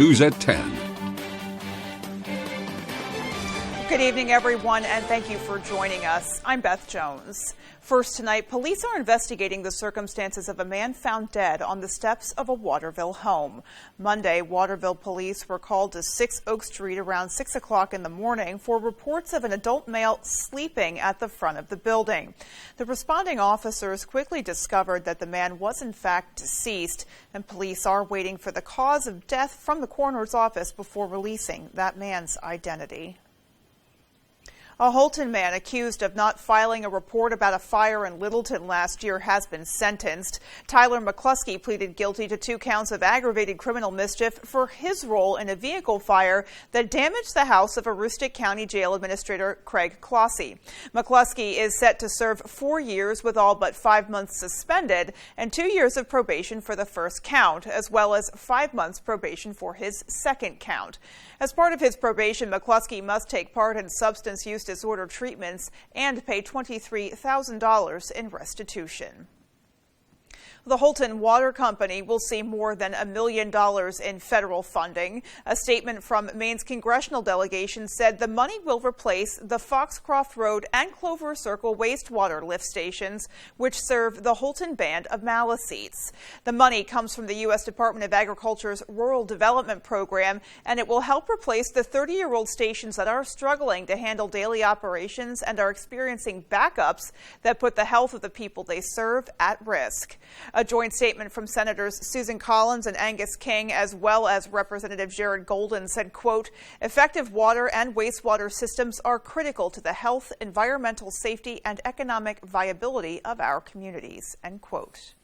News at 10. Good evening, everyone, and thank you for joining us. I'm Beth Jones. First tonight, police are investigating the circumstances of a man found dead on the steps of a Waterville home. Monday, Waterville police were called to 6 Oak Street around 6 o'clock in the morning for reports of an adult male sleeping at the front of the building. The responding officers quickly discovered that the man was in fact deceased, and police are waiting for the cause of death from the coroner's office before releasing that man's identity. A Holton man accused of not filing a report about a fire in Littleton last year has been sentenced. Tyler McCluskey pleaded guilty to 2 counts of aggravated criminal mischief for his role in a vehicle fire that damaged the house of Aroostook County Jail Administrator Craig Clossy. McCluskey is set to serve 4 years with all but 5 months suspended and 2 years of probation for the first count, as well as 5 months probation for his second count. As part of his probation, McCluskey must take part in substance use disorder treatments and pay $23,000 in restitution. The Holton Water Company will see more than $1 million in federal funding. A statement from Maine's congressional delegation said the money will replace the Foxcroft Road and Clover Circle wastewater lift stations, which serve the Holton Band of Maliseets. The money comes from the U.S. Department of Agriculture's Rural Development Program, and it will help replace the 30-year-old stations that are struggling to handle daily operations and are experiencing backups that put the health of the people they serve at risk. A joint statement from Senators Susan Collins and Angus King, as well as Representative Jared Golden, said, quote, effective water and wastewater systems are critical to the health, environmental safety, and economic viability of our communities, end quote.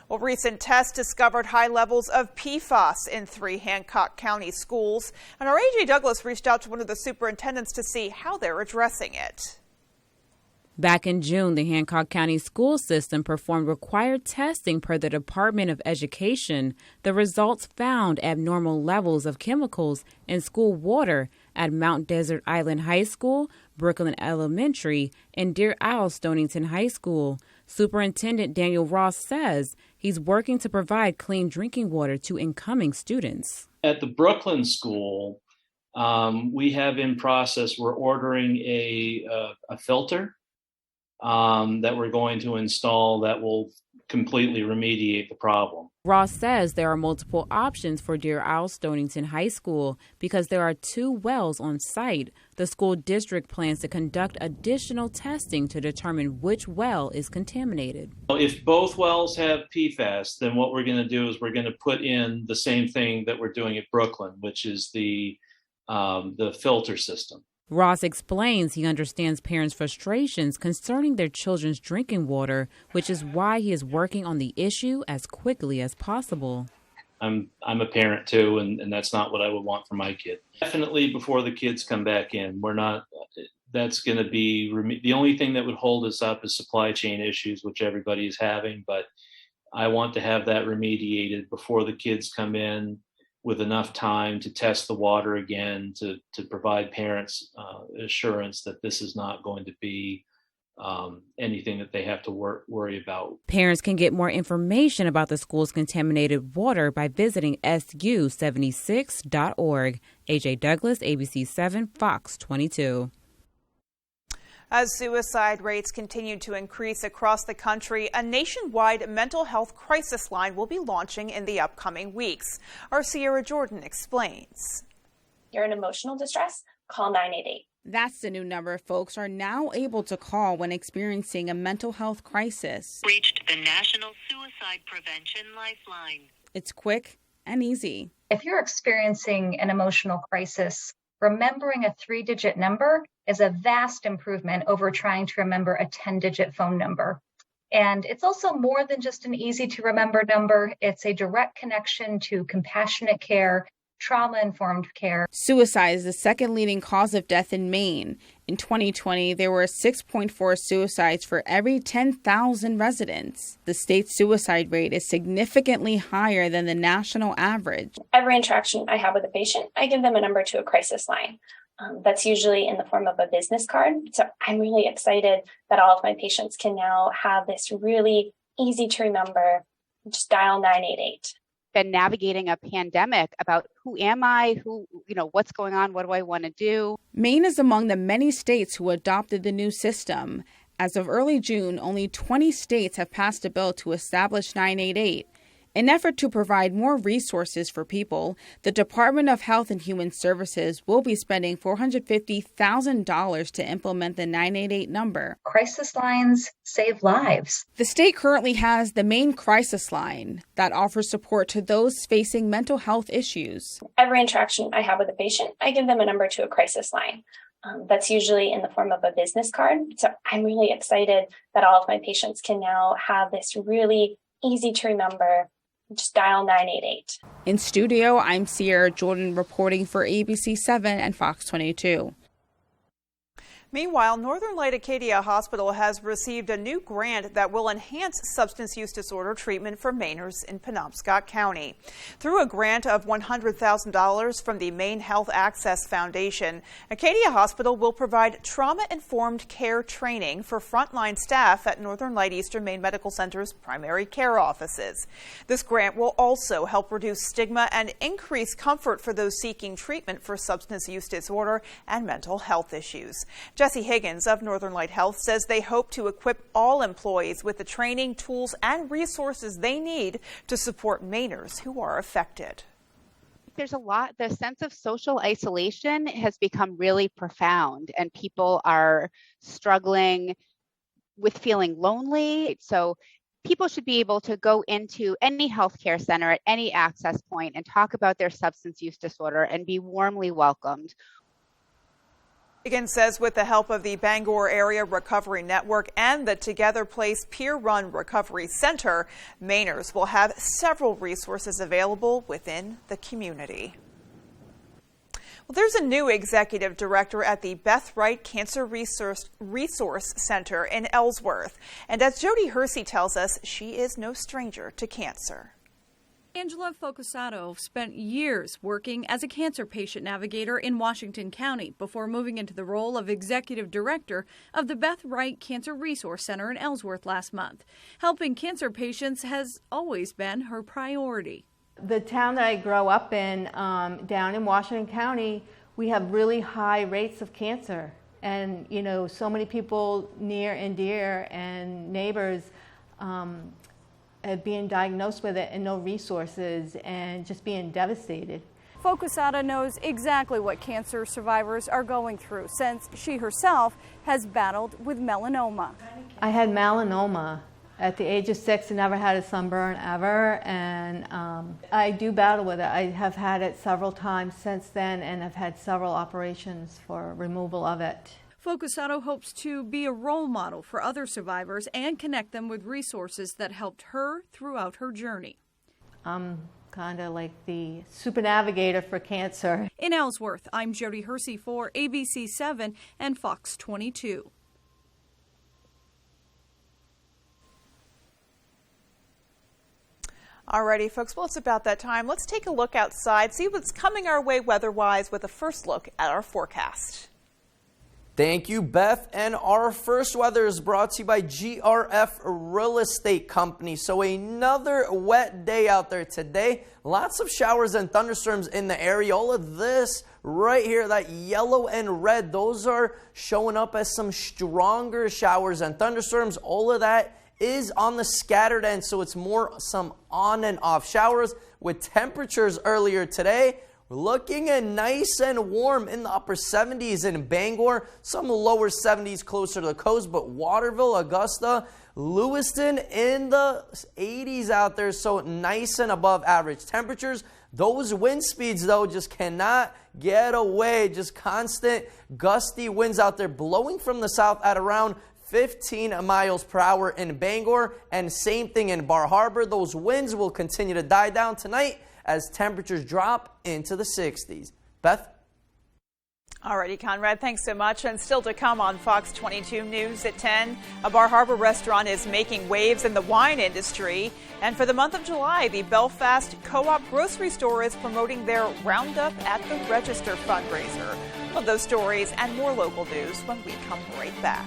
Well, recent tests discovered high levels of PFAS in 3 Hancock County schools, and our A.J. Douglas reached out to one of the superintendents to see how they're addressing it. Back in June, the Hancock County school system performed required testing per the Department of Education. The results found abnormal levels of chemicals in school water at Mount Desert Island High School, Brooklyn Elementary, and Deer Isle Stonington High School. Superintendent Daniel Ross says he's working to provide clean drinking water to incoming students. At the Brooklyn school, we have in process, we're ordering a filter that we're going to install that will completely remediate the problem. Ross says there are multiple options for Deer Isle Stonington High School because there are 2 wells on site. The school district plans to conduct additional testing to determine which well is contaminated. If both wells have PFAS, then what we're going to do is we're going to put in the same thing that we're doing at Brooklyn, which is the filter system. Ross explains he understands parents' frustrations concerning their children's drinking water, which is why he is working on the issue as quickly as possible. I'm a parent too, and that's not what I would want for my kid. Definitely before the kids come back in, that's going to be, the only thing that would hold us up is supply chain issues, which everybody is having, but I want to have that remediated before the kids come in, with enough time to test the water again, to provide parents assurance that this is not going to be anything that they have to worry about. Parents can get more information about the school's contaminated water by visiting su76.org. A.J. Douglas, ABC 7, Fox 22. As suicide rates continue to increase across the country, a nationwide mental health crisis line will be launching in the upcoming weeks. Our Sierra Jordan explains. You're in emotional distress? Call 988. That's the new number folks are now able to call when experiencing a mental health crisis. Reached the National Suicide Prevention Lifeline. It's quick and easy. If you're experiencing an emotional crisis, remembering a 3-digit number is a vast improvement over trying to remember a 10-digit phone number. And it's also more than just an easy to remember number. It's a direct connection to compassionate care, trauma-informed care. Suicide is the second leading cause of death in Maine. In 2020, there were 6.4 suicides for every 10,000 residents. The state's suicide rate is significantly higher than the national average. Every interaction I have with a patient, I give them a number to a crisis line. That's usually in the form of a business card. So I'm really excited that all of my patients can now have this really easy to remember. Just dial 988. been navigating a pandemic about who am I, what's going on, what do I want to do. Maine is among the many states who adopted the new system. As of early June, only 20 states have passed a bill to establish 988. In an effort to provide more resources for people, the Department of Health and Human Services will be spending $450,000 to implement the 988 number. Crisis lines save lives. The state currently has the Maine Crisis Line that offers support to those facing mental health issues. Every interaction I have with a patient, I give them a number to a crisis line. That's usually in the form of a business card. So I'm really excited that all of my patients can now have this really easy to remember. Just dial 988. In studio, I'm Sierra Jordan reporting for ABC 7 and Fox 22. Meanwhile, Northern Light Acadia Hospital has received a new grant that will enhance substance use disorder treatment for Mainers in Penobscot County. Through a grant of $100,000 from the Maine Health Access Foundation, Acadia Hospital will provide trauma-informed care training for frontline staff at Northern Light Eastern Maine Medical Center's primary care offices. This grant will also help reduce stigma and increase comfort for those seeking treatment for substance use disorder and mental health issues. Jesse Higgins of Northern Light Health says they hope to equip all employees with the training, tools, and resources they need to support Mainers who are affected. There's a lot, the sense of social isolation has become really profound, and people are struggling with feeling lonely. So people should be able to go into any healthcare center at any access point and talk about their substance use disorder and be warmly welcomed. Higgins says with the help of the Bangor Area Recovery Network and the Together Place Peer-Run Recovery Center, Mainers will have several resources available within the community. Well, there's a new executive director at the Beth Wright Cancer Resource Center in Ellsworth. And as Jody Hersey tells us, she is no stranger to cancer. Angela Focusato spent years working as a cancer patient navigator in Washington County before moving into the role of executive director of the Beth Wright Cancer Resource Center in Ellsworth last month. Helping cancer patients has always been her priority. The town that I grew up in, down in Washington County, we have really high rates of cancer. And, so many people near and dear and neighbors being diagnosed with it and no resources and just being devastated. Focusato knows exactly what cancer survivors are going through since she herself has battled with melanoma. I had melanoma at the age of 6 and never had a sunburn ever, and I do battle with it. I have had it several times since then and have had several operations for removal of it. Focusato hopes to be a role model for other survivors and connect them with resources that helped her throughout her journey. I'm kind of like the super navigator for cancer. In Ellsworth, I'm Jody Hersey for ABC 7 and Fox 22. Alrighty, folks, well, it's about that time. Let's take a look outside, see what's coming our way weather-wise with a first look at our forecast. Thank you, Beth. And our first weather is brought to you by GRF Real Estate Company. So another wet day out there today. Lots of showers and thunderstorms in the area. All of this right here, that yellow and red, those are showing up as some stronger showers and thunderstorms. All of that is on the scattered end, so it's more some on and off showers with temperatures earlier today. We're looking at nice and warm in the upper 70s in Bangor, some lower 70s closer to the coast, but Waterville, Augusta, Lewiston in the 80s out there, so nice and above average temperatures. Those wind speeds, though, just cannot get away. Just constant gusty winds out there blowing from the south at around 15 miles per hour in Bangor, and same thing in Bar Harbor. Those winds will continue to die down tonight as temperatures drop into the 60s. Beth? Alrighty, Conrad, thanks so much. And still to come on Fox 22 News at 10, a Bar Harbor restaurant is making waves in the wine industry. And for the month of July, the Belfast Co-op grocery store is promoting their Roundup at the Register fundraiser. Well, those stories and more local news when we come right back.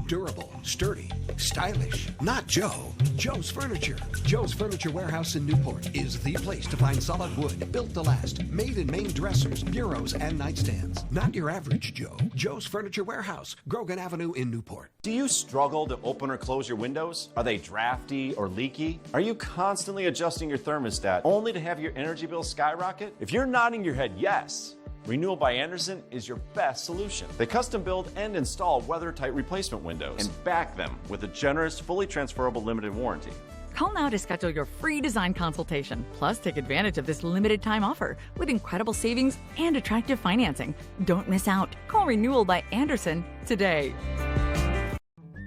Durable, Sturdy, stylish. Not Joe. Joe's Furniture. Joe's Furniture Warehouse in Newport is the place to find solid wood, built to last, made in Maine dressers, bureaus, and nightstands. Not your average Joe. Joe's Furniture Warehouse, Grogan Avenue in Newport. Do you struggle to open or close your windows? Are they drafty or leaky? Are you constantly adjusting your thermostat only to have your energy bill skyrocket? If you're nodding your head yes, Renewal by Andersen is your best solution. They custom build and install weather-tight replacement windows and back them with a generous, fully transferable limited warranty. Call now to schedule your free design consultation. Plus, take advantage of this limited time offer with incredible savings and attractive financing. Don't miss out. Call Renewal by Andersen today.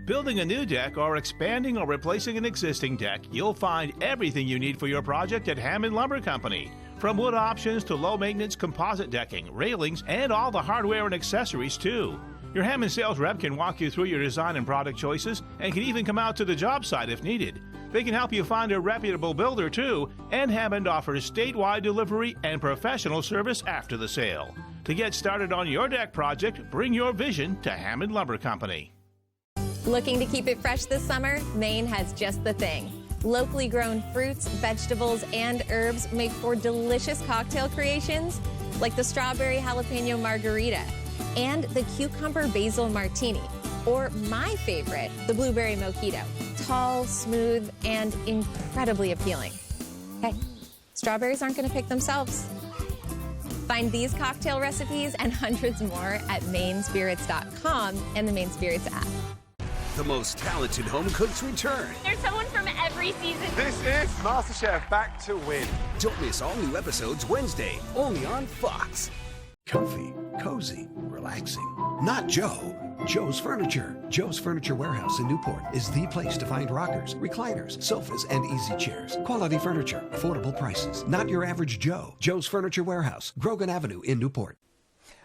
Building a new deck or expanding or replacing an existing deck, you'll find everything you need for your project at Hammond Lumber Company. From wood options to low-maintenance composite decking, railings, and all the hardware and accessories, too. Your Hammond sales rep can walk you through your design and product choices and can even come out to the job site if needed. They can help you find a reputable builder, too, and Hammond offers statewide delivery and professional service after the sale. To get started on your deck project, bring your vision to Hammond Lumber Company. Looking to keep it fresh this summer? Maine has just the thing. Locally grown fruits, vegetables, and herbs make for delicious cocktail creations like the strawberry jalapeno margarita and the cucumber basil martini, or my favorite, the blueberry mojito. Tall, smooth, and incredibly appealing. Hey, strawberries aren't going to pick themselves. Find these cocktail recipes and hundreds more at mainspirits.com and the Maine Spirits app. The most talented home cooks return. There's someone from every season. This is MasterChef Back to Win. Don't miss all new episodes Wednesday, only on Fox. Comfy, cozy, relaxing. Not Joe. Joe's Furniture. Joe's Furniture Warehouse in Newport is the place to find rockers, recliners, sofas, and easy chairs. Quality furniture, affordable prices. Not your average Joe. Joe's Furniture Warehouse, Grogan Avenue in Newport.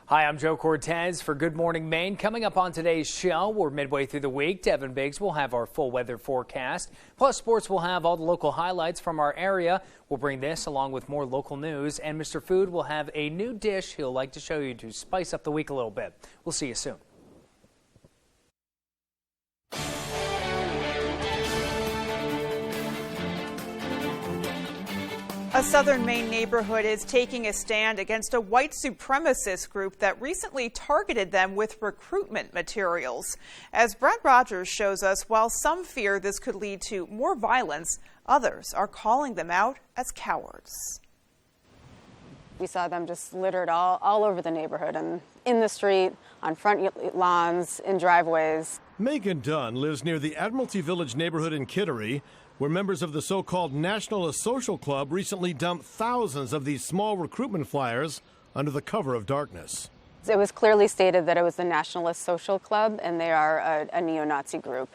Hi, I'm Joe Cortez for Good Morning Maine. Coming up on today's show, we're midway through the week. Devin Biggs will have our full weather forecast. Plus, sports will have all the local highlights from our area. We'll bring this along with more local news. And Mr. Food will have a new dish he'll like to show you to spice up the week a little bit. We'll see you soon. A southern Maine neighborhood is taking a stand against a white supremacist group that recently targeted them with recruitment materials. As Brent Rogers shows us, while some fear this could lead to more violence, others are calling them out as cowards. We saw them just littered all over the neighborhood and in the street, on front lawns, in driveways. Megan Dunn lives near the Admiralty Village neighborhood in Kittery, where members of the so-called Nationalist Social Club recently dumped thousands of these small recruitment flyers under the cover of darkness. It was clearly stated that it was the Nationalist Social Club, and they are a neo-Nazi group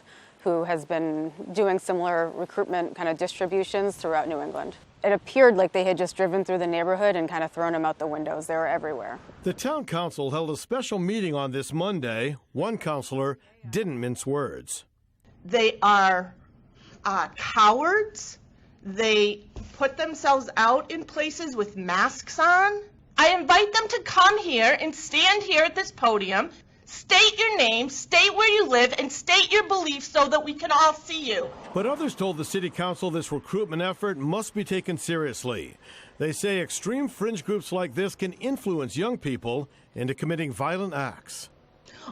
who has been doing similar recruitment kind of distributions throughout New England. It appeared like they had just driven through the neighborhood and kind of thrown them out the windows. They were everywhere. The town council held a special meeting on this Monday. One councilor didn't mince words. They are cowards. They put themselves out in places with masks on. I invite them to come here and stand here at this podium, state your name, state where you live, and state your beliefs so that we can all see you. But others told the city council this recruitment effort must be taken seriously. They say extreme fringe groups like this can influence young people into committing violent acts.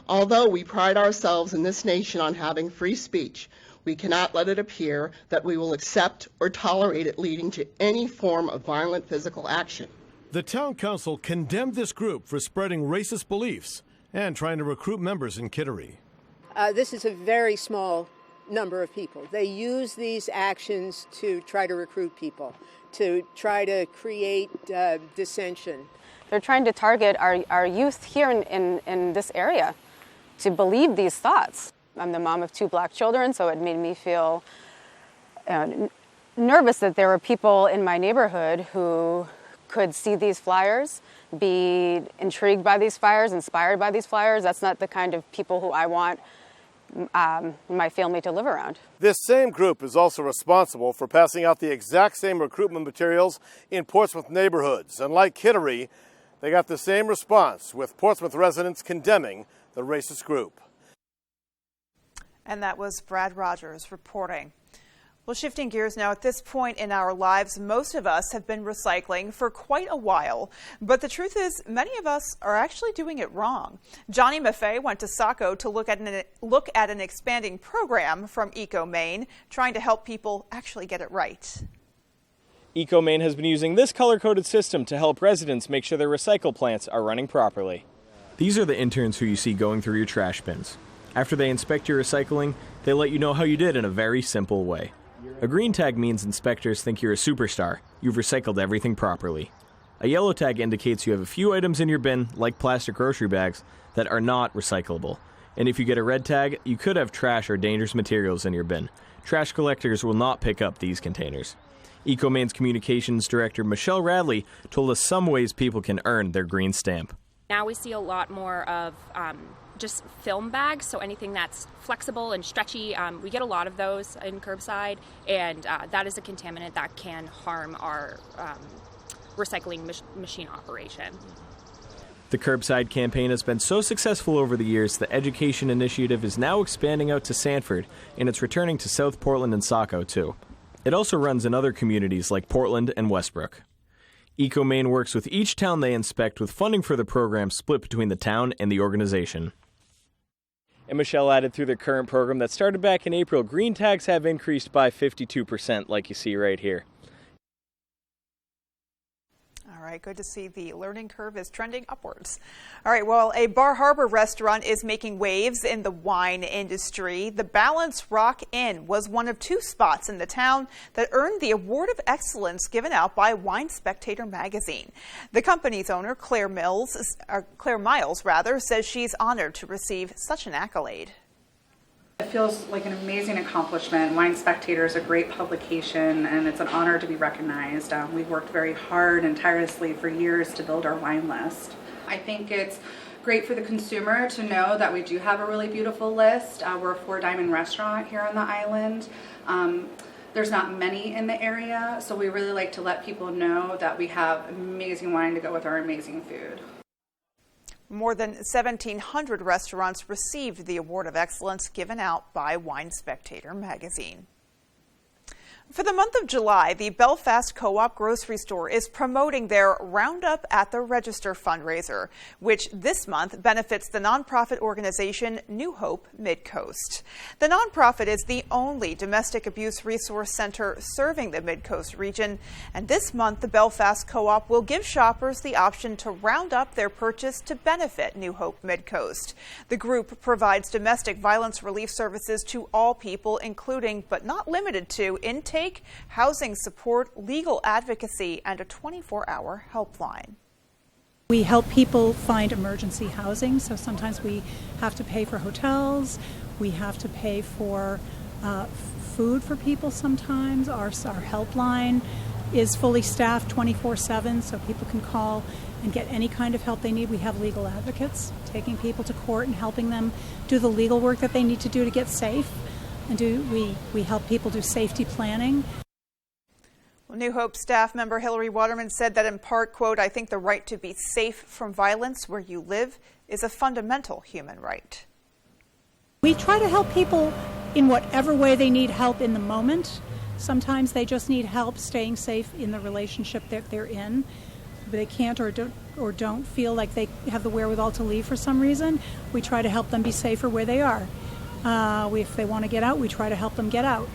Although we pride ourselves in this nation on having free speech, we cannot let it appear that we will accept or tolerate it leading to any form of violent physical action. The town council condemned this group for spreading racist beliefs and trying to recruit members in Kittery. This is a very small number of people. They use these actions to try to recruit people, to try to create dissension. They're trying to target our youth here in this area to believe these thoughts. I'm the mom of 2 black children, so it made me feel nervous that there were people in my neighborhood who could see these flyers, be intrigued by these flyers, inspired by these flyers. That's not the kind of people who I want my family to live around. This same group is also responsible for passing out the exact same recruitment materials in Portsmouth neighborhoods. And like Kittery, they got the same response, with Portsmouth residents condemning the racist group. And that was Brad Rogers reporting. Well, shifting gears now, at this point in our lives, most of us have been recycling for quite a while. But the truth is, many of us are actually doing it wrong. Johnny Maffei went to Saco to look at an expanding program from Eco Maine, trying to help people actually get it right. Eco Maine has been using this color-coded system to help residents make sure their recycle plants are running properly. These are the interns who you see going through your trash bins. After they inspect your recycling, they let you know how you did in a very simple way. A green tag means inspectors think you're a superstar. You've recycled everything properly. A yellow tag indicates you have a few items in your bin, like plastic grocery bags, that are not recyclable. And if you get a red tag, you could have trash or dangerous materials in your bin. Trash collectors will not pick up these containers. Eco Maine's communications director, Michelle Radley, told us some ways people can earn their green stamp. Now we see a lot more of just film bags, so anything that's flexible and stretchy. We get a lot of those in curbside, and that is a contaminant that can harm our recycling machine operation. The curbside campaign has been so successful over the years, the education initiative is now expanding out to Sanford, and it's returning to South Portland and Saco too. It also runs in other communities like Portland and Westbrook. Eco Maine works with each town they inspect, with funding for the program split between the town and the organization. And Michelle added, through their current program that started back in April, green tags have increased by 52%, like you see right here. All right, good to see the learning curve is trending upwards. All right, well, a Bar Harbor restaurant is making waves in the wine industry. The Balance Rock Inn was one of 2 spots in the town that earned the Award of Excellence given out by Wine Spectator magazine. The company's owner, Claire Miles, says she's honored to receive such an accolade. It feels like an amazing accomplishment. Wine Spectator is a great publication, and it's an honor to be recognized. We've worked very hard and tirelessly for years to build our wine list. I think it's great for the consumer to know that we do have a really beautiful list. We're a 4-diamond restaurant here on the island. There's not many in the area, so we really like to let people know that we have amazing wine to go with our amazing food. More than 1,700 restaurants received the Award of Excellence given out by Wine Spectator magazine. For the month of July, the Belfast Co-op grocery store is promoting their Roundup at the Register fundraiser, which this month benefits the nonprofit organization New Hope Midcoast. The nonprofit is the only domestic abuse resource center serving the Midcoast region, and this month the Belfast Co-op will give shoppers the option to round up their purchase to benefit New Hope Midcoast. The group provides domestic violence relief services to all people, including but not limited to intake, housing support, legal advocacy, and a 24-hour helpline. We help people find emergency housing, so sometimes we have to pay for hotels, we have to pay for food for people sometimes. Our helpline is fully staffed 24/7, so people can call and get any kind of help they need. We have legal advocates taking people to court and helping them do the legal work that they need to do to get safe. And we help people do safety planning. Well, New Hope staff member Hillary Waterman said that in part, quote, "I think the right to be safe from violence where you live is a fundamental human right." We try to help people in whatever way they need help in the moment. Sometimes they just need help staying safe in the relationship that they're in. But they can't or don't feel like they have the wherewithal to leave for some reason. We try to help them be safer where they are. If they want to get out, we try to help them get out.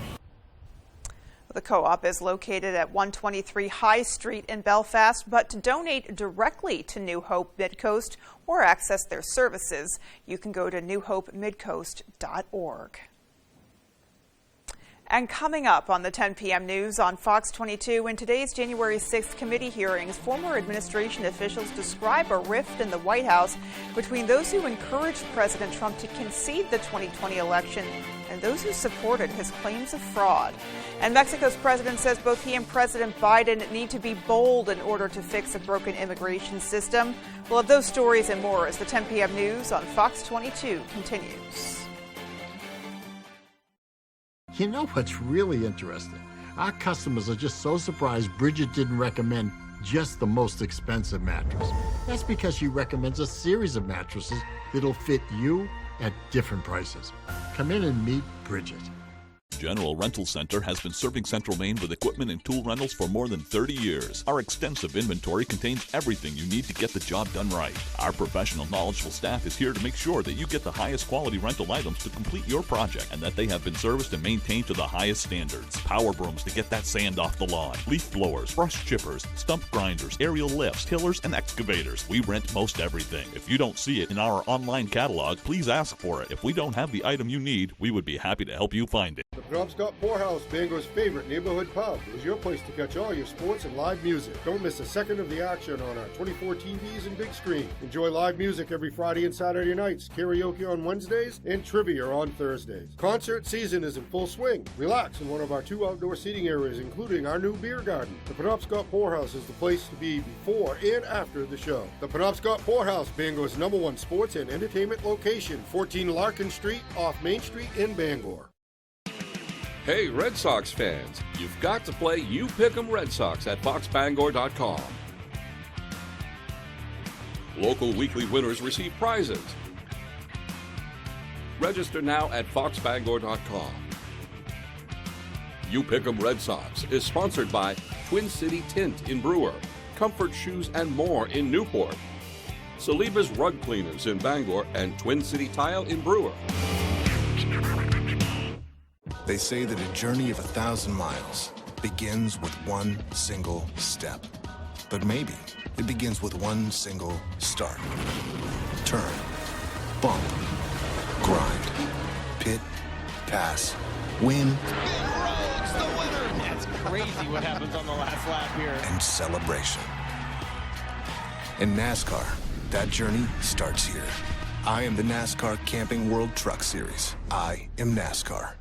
The co-op is located at 123 High Street in Belfast, but to donate directly to New Hope Midcoast or access their services, you can go to newhopemidcoast.org. And coming up on the 10 p.m. news on Fox 22, in today's January 6th committee hearings, former administration officials describe a rift in the White House between those who encouraged President Trump to concede the 2020 election and those who supported his claims of fraud. And Mexico's president says both he and President Biden need to be bold in order to fix a broken immigration system. We'll have those stories and more as the 10 p.m. news on Fox 22 continues. You know what's really interesting? Our customers are just so surprised Bridget didn't recommend just the most expensive mattress. That's because she recommends a series of mattresses that'll fit you at different prices. Come in and meet Bridget. General Rental Center has been serving Central Maine with equipment and tool rentals for more than 30 years. Our extensive inventory contains everything you need to get the job done right. Our professional, knowledgeable staff is here to make sure that you get the highest quality rental items to complete your project and that they have been serviced and maintained to the highest standards. Power brooms to get that sand off the lawn, leaf blowers, brush chippers, stump grinders, aerial lifts, tillers, and excavators. We rent most everything. If you don't see it in our online catalog, please ask for it. If we don't have the item you need, we would be happy to help you find it. The Penobscot Poorhouse, Bangor's favorite neighborhood pub, is your place to catch all your sports and live music. Don't miss a second of the action on our 24 TVs and big screen. Enjoy live music every Friday and Saturday nights, karaoke on Wednesdays, and trivia on Thursdays. Concert season is in full swing. Relax in one of our 2 outdoor seating areas, including our new beer garden. The Penobscot Poorhouse is the place to be before and after the show. The Penobscot Poorhouse, Bangor's #1 sports and entertainment location, 14 Larkin Street, off Main Street in Bangor. Hey, Red Sox fans, you've got to play You Pick 'em Red Sox at foxbangor.com. Local weekly winners receive prizes. Register now at foxbangor.com. You Pick 'em Red Sox is sponsored by Twin City Tint in Brewer, Comfort Shoes and More in Newport, Saliba's Rug Cleaners in Bangor, and Twin City Tile in Brewer. They say that a journey of 1,000 miles begins with one single step. But maybe it begins with one single start. Turn, bump, grind, pit, pass, win. That's crazy what happens on the last lap here. And celebration. In NASCAR, that journey starts here. I am the NASCAR Camping World Truck Series. I am NASCAR.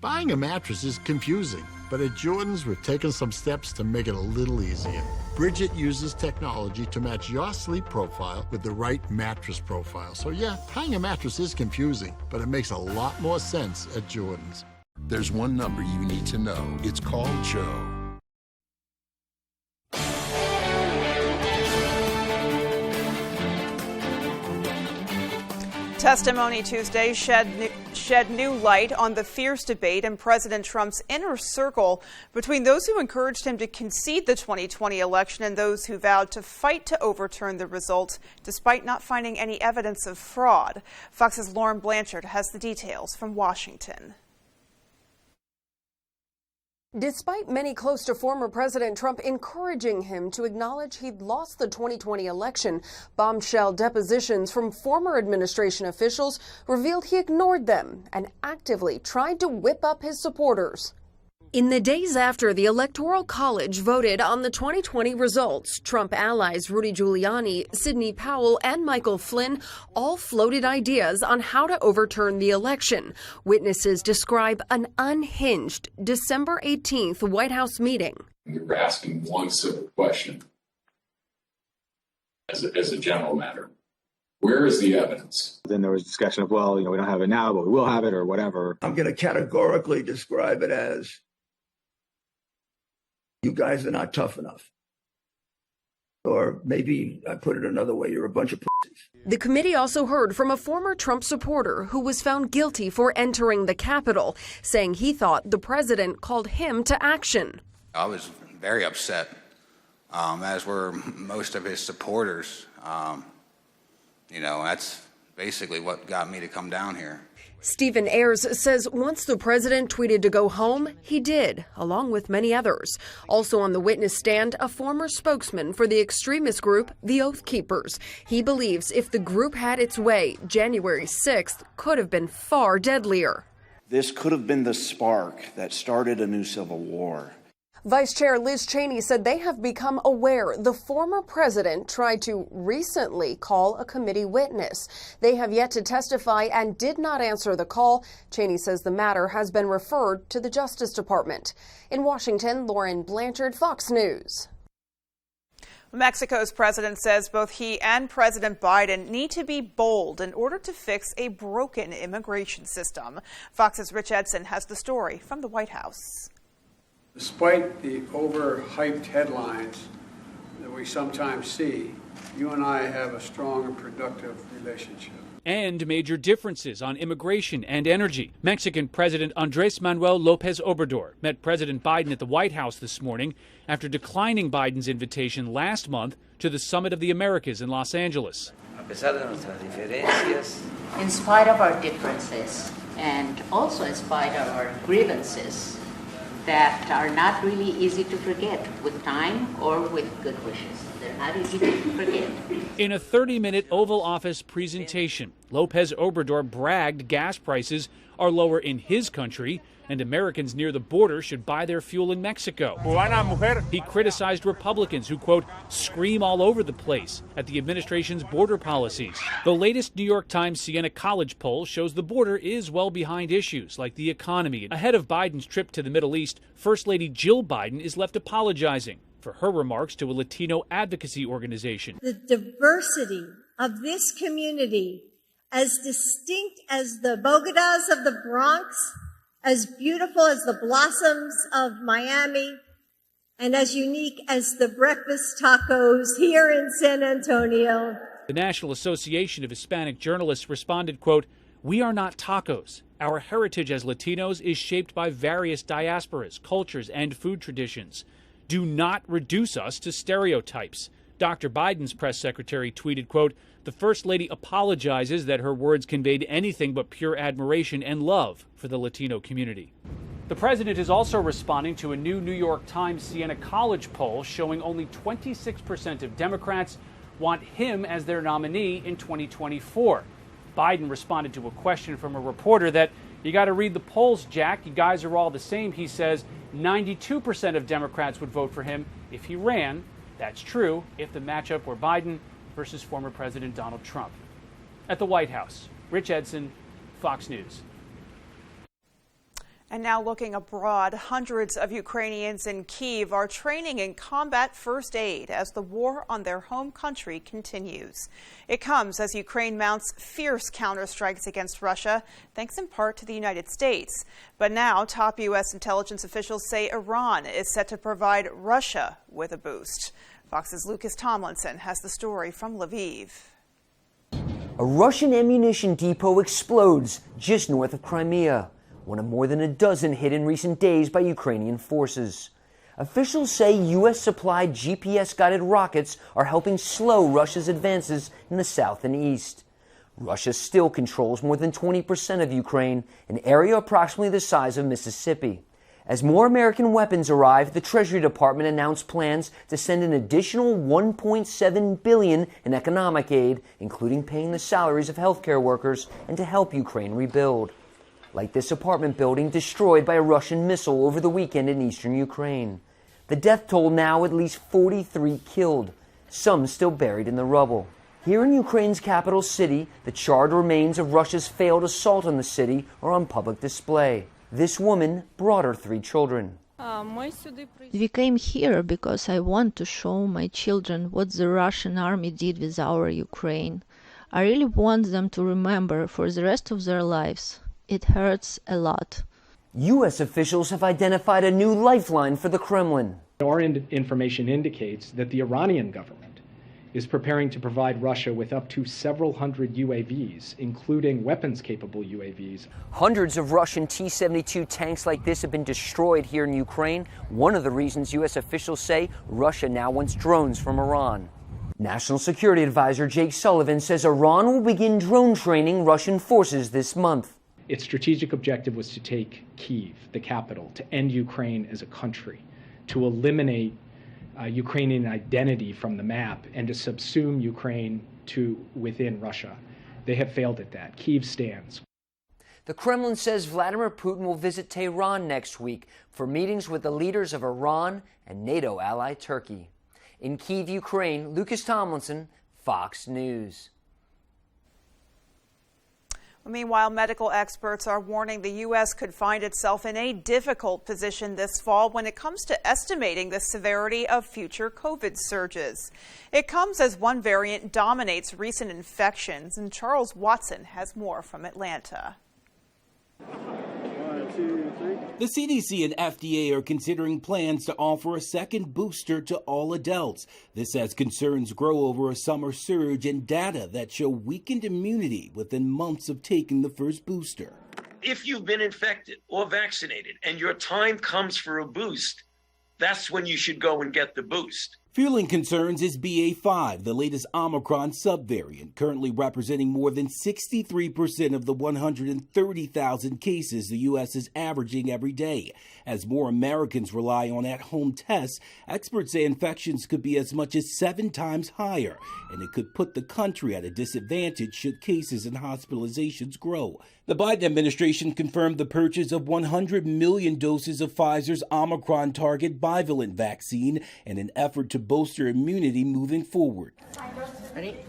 Buying a mattress is confusing, but at Jordan's, we've taken some steps to make it a little easier. Bridget uses technology to match your sleep profile with the right mattress profile. So yeah, buying a mattress is confusing, but it makes a lot more sense at Jordan's. There's one number you need to know. It's called Joe. Testimony Tuesday shed new light on the fierce debate in President Trump's inner circle between those who encouraged him to concede the 2020 election and those who vowed to fight to overturn the result despite not finding any evidence of fraud. Fox's Lauren Blanchard has the details from Washington. Despite many close to former President Trump encouraging him to acknowledge he'd lost the 2020 election, bombshell depositions from former administration officials revealed he ignored them and actively tried to whip up his supporters. In the days after the Electoral College voted on the 2020 results, Trump allies Rudy Giuliani, Sidney Powell, and Michael Flynn all floated ideas on how to overturn the election. Witnesses describe an unhinged December 18th White House meeting. We're asking one simple question as a general matter. Where is the evidence? Then there was discussion of, well, we don't have it now, but we will have it or whatever. I'm going to categorically describe it as you guys are not tough enough. Or maybe I put it another way, you're a bunch of pussies. The committee also heard from a former Trump supporter who was found guilty for entering the Capitol, saying he thought the president called him to action. I was very upset, as were most of his supporters. That's basically what got me to come down here. Stephen Ayers says once the president tweeted to go home, he did, along with many others. Also on the witness stand, a former spokesman for the extremist group, the Oath Keepers. He believes if the group had its way, January 6th could have been far deadlier. This could have been the spark that started a new civil war. Vice Chair Liz Cheney said they have become aware the former president tried to recently call a committee witness. They have yet to testify and did not answer the call. Cheney says the matter has been referred to the Justice Department. In Washington, Lauren Blanchard, Fox News. Mexico's president says both he and President Biden need to be bold in order to fix a broken immigration system. Fox's Rich Edson has the story from the White House. Despite the overhyped headlines that we sometimes see, you and I have a strong and productive relationship. and major differences on immigration and energy. Mexican President Andrés Manuel López Obrador met President Biden at the White House this morning after declining Biden's invitation last month to the Summit of the Americas in Los Angeles. In spite of our differences and also in spite of our grievances that are not really easy to forget with time or with good wishes. They're not easy to forget. In a 30-minute Oval Office presentation, López Obrador bragged gas prices are lower in his country and Americans near the border should buy their fuel in Mexico. He criticized Republicans who, quote, scream all over the place at the administration's border policies. The latest New York Times Siena College poll shows the border is well behind issues like the economy. Ahead of Biden's trip to the Middle East, First Lady Jill Biden is left apologizing for her remarks to a Latino advocacy organization. The diversity of this community, as distinct as the Bogotas of the Bronx, as beautiful as the blossoms of Miami, and as unique as the breakfast tacos here in San Antonio. The National Association of Hispanic Journalists responded, quote, "We are not tacos. Our heritage as Latinos is shaped by various diasporas, cultures, and food traditions. Do not reduce us to stereotypes." Dr. Biden's press secretary tweeted, quote, "The First Lady apologizes that her words conveyed anything but pure admiration and love for the Latino community." The president is also responding to a new New York Times Siena College poll showing only 26% of Democrats want him as their nominee in 2024. Biden responded to a question from a reporter that, "You got to read the polls, Jack. You guys are all the same." He says 92% of Democrats would vote for him if he ran. That's true if the matchup were Biden versus former President Donald Trump. At the White House, Rich Edson, Fox News. And now looking abroad, hundreds of Ukrainians in Kyiv are training in combat first aid as the war on their home country continues. It comes as Ukraine mounts fierce counterstrikes against Russia, thanks in part to the United States. But now top U.S. intelligence officials say Iran is set to provide Russia with a boost. Fox's Lucas Tomlinson has the story from Lviv. A Russian ammunition depot explodes just north of Crimea, one of more than a dozen hit in recent days by Ukrainian forces. Officials say U.S.-supplied GPS-guided rockets are helping slow Russia's advances in the south and east. Russia still controls more than 20% of Ukraine, an area approximately the size of Mississippi. As more American weapons arrive, the Treasury Department announced plans to send an additional $1.7 billion in economic aid, including paying the salaries of healthcare workers, and to help Ukraine rebuild. Like this apartment building destroyed by a Russian missile over the weekend in eastern Ukraine. The death toll now at least 43 killed, some still buried in the rubble. Here in Ukraine's capital city, the charred remains of Russia's failed assault on the city are on public display. This woman brought her 3 children. We came here because I want to show my children what the Russian army did with our Ukraine. I really want them to remember for the rest of their lives. It hurts a lot. U.S. officials have identified a new lifeline for the Kremlin. Our information indicates that the Iranian government is preparing to provide Russia with up to several hundred UAVs, including weapons-capable UAVs. Hundreds of Russian T-72 tanks like this have been destroyed here in Ukraine. One of the reasons U.S. officials say Russia now wants drones from Iran. National Security Advisor Jake Sullivan says Iran will begin drone training Russian forces this month. Its strategic objective was to take Kyiv, the capital, to end Ukraine as a country, to eliminate Ukrainian identity from the map, and to subsume Ukraine to within Russia. They have failed at that. Kyiv stands. The Kremlin says Vladimir Putin will visit Tehran next week for meetings with the leaders of Iran and NATO ally Turkey. In Kyiv, Ukraine, Lucas Tomlinson, Fox News. Meanwhile, medical experts are warning the U.S. could find itself in a difficult position this fall when it comes to estimating the severity of future COVID surges. It comes as one variant dominates recent infections, and Charles Watson has more from Atlanta. 1, 2, 3. The CDC and FDA are considering plans to offer a second booster to all adults. This as concerns grow over a summer surge in data that show weakened immunity within months of taking the first booster. If you've been infected or vaccinated and your time comes for a boost, that's when you should go and get the boost. Fueling concerns is BA.5, the latest Omicron subvariant, currently representing more than 63% of the 130,000 cases the U.S. is averaging every day. As more Americans rely on at-home tests, experts say infections could be as much as 7 times higher, and it could put the country at a disadvantage should cases and hospitalizations grow. The Biden administration confirmed the purchase of 100 million doses of Pfizer's Omicron target bivalent vaccine in an effort to bolster immunity moving forward.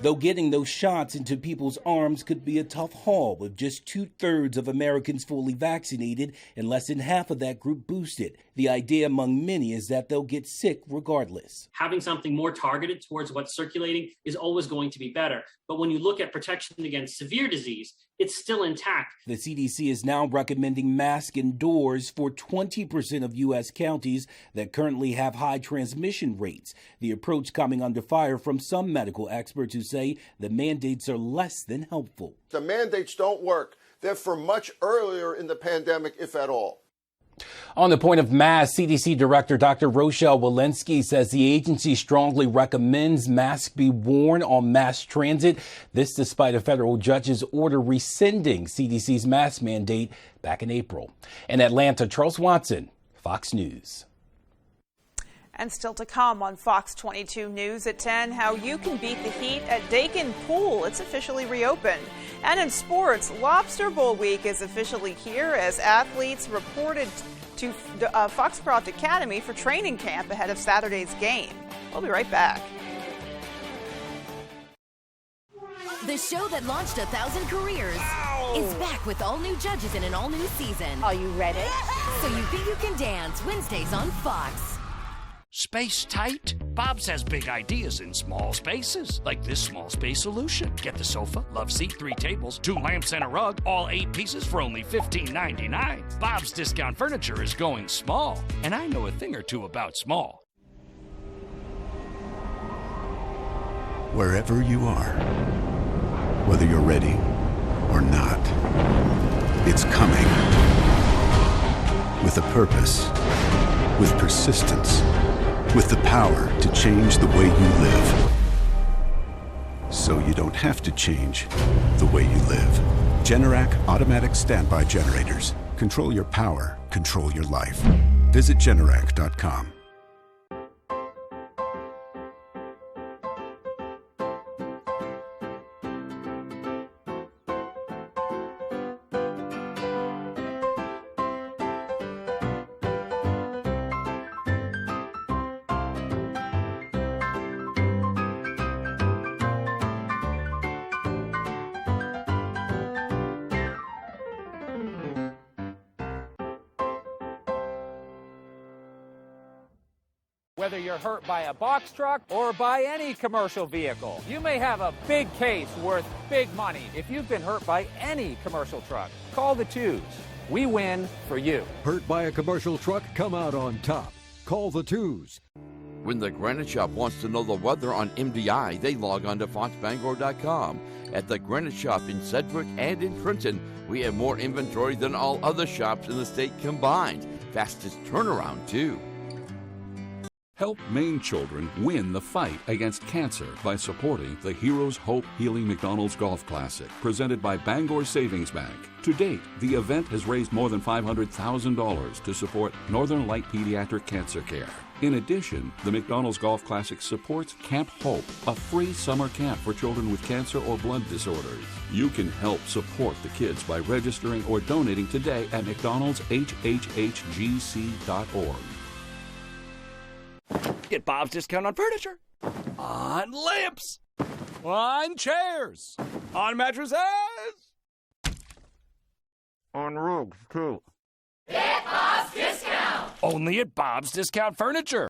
Though getting those shots into people's arms could be a tough haul, with just 2/3 of Americans fully vaccinated and less than half of that group boosted. The idea among many is that they'll get sick regardless. Having something more targeted towards what's circulating is always going to be better. But when you look at protection against severe disease, it's still intact. The CDC is now recommending masks indoors for 20% of U.S. counties that currently have high transmission rates. The approach coming under fire from some medical experts who say the mandates are less than helpful. The mandates don't work. They're for much earlier in the pandemic, if at all. On the point of masks, CDC Director Dr. Rochelle Walensky says the agency strongly recommends masks be worn on mass transit. This despite a federal judge's order rescinding CDC's mask mandate back in April. In Atlanta, Charles Watson, Fox News. And still to come on Fox 22 News at 10, how you can beat the heat at Dakin Pool. It's officially reopened. And in sports, Lobster Bowl week is officially here as athletes reported to Foxcroft Academy for training camp ahead of Saturday's game. We'll be right back. The show that launched 1,000 careers is back with all new judges in an all new season. Are you ready? So You Think You Can Dance, Wednesdays on Fox. Space tight? Bob's has big ideas in small spaces, like this small space solution. Get the sofa, love seat, 3 tables, 2 lamps, and a rug, all 8 pieces for only $15.99. Bob's Discount Furniture is going small, and I know a thing or two about small. Wherever you are, whether you're ready or not, it's coming. With a purpose, with persistence, with the power to change the way you live. So you don't have to change the way you live. Generac automatic standby generators. Control your power, control your life. Visit Generac.com. Whether you're hurt by a box truck or by any commercial vehicle, you may have a big case worth big money. If you've been hurt by any commercial truck, call the Twos. We win for you. Hurt by a commercial truck? Come out on top. Call the Twos. When the Granite Shop wants to know the weather on MDI, they log on to foxbangor.com. At the Granite Shop in Sedgwick and in Trenton, we have more inventory than all other shops in the state combined. Fastest turnaround, too. Help Maine children win the fight against cancer by supporting the Heroes Hope Healing McDonald's Golf Classic, presented by Bangor Savings Bank. To date, the event has raised more than $500,000 to support Northern Light Pediatric Cancer Care. In addition, the McDonald's Golf Classic supports Camp Hope, a free summer camp for children with cancer or blood disorders. You can help support the kids by registering or donating today at mcdonaldshhhgc.org. Get Bob's Discount on furniture, on lamps, on chairs, on mattresses, on rugs, too. Get Bob's Discount! Only at Bob's Discount Furniture.